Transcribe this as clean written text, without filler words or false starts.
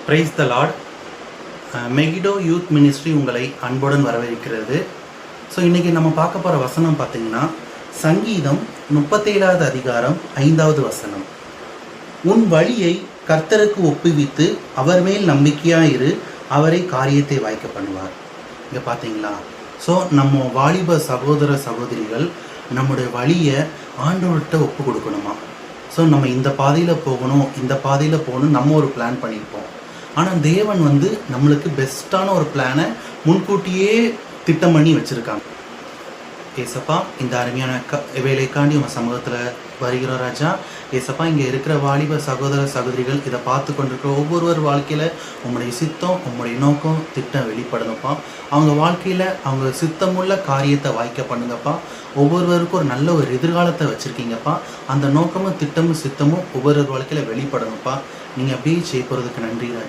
Praise the Lord. Megiddo youth ministry உங்களை அன்புடன் வரவேற்கிறது. ஸோ இன்றைக்கி நம்ம பார்க்க போகிற வசனம் பார்த்திங்கன்னா சங்கீதம் 37வது அதிகாரம் 5வது வசனம். உன் வழியை கர்த்தருக்கு ஒப்புவித்து அவர் மேல் நம்பிக்கையாக இரு, அவரை காரியத்தை வாய்க்க பண்ணுவார். இங்கே பார்த்தீங்களா? ஸோ நம்ம வாலிப சகோதர சகோதரிகள் நம்முடைய வழியை ஆண்டவர்கிட்ட ஒப்பு கொடுக்கணுமா? ஸோ நம்ம இந்த பாதையில் போகணும், இந்த பாதையில் போகணும், நம்ம ஒரு பிளான் பண்ணியிருப்போம். ஆனால் தேவன் நம்மளுக்கு பெஸ்ட்டான ஒரு பிளானை முன்கூட்டியே திட்டம் பண்ணி வச்சுருக்காங்க. ஏசப்பா, இந்த அருமையான வேலைக்காண்டி உங்கள் சமூகத்தில் வருகிற ராஜா. ஏசப்பா, இங்கே இருக்கிற வாலிப சகோதர சகோதரிகள் இதை பார்த்து கொண்டிருக்கிற ஒவ்வொருவர் வாழ்க்கையில் உங்களுடைய சித்தம், உங்களுடைய நோக்கம், திட்டம் வெளிப்படணும்ப்பா. அவங்க வாழ்க்கையில் அவங்க சித்தமுள்ள காரியத்தை வாய்க்க பண்ணுங்கப்பா. ஒவ்வொருவருக்கும் ஒரு நல்ல ஒரு எதிர்காலத்தை வச்சுருக்கீங்கப்பா. அந்த நோக்கமும் திட்டமும் சித்தமும் ஒவ்வொரு வாழ்க்கையில் வெளிப்படணும்ப்பா. நீங்கள் அப்படியே செய்ய போகிறதுக்கு நன்றி ராஜா.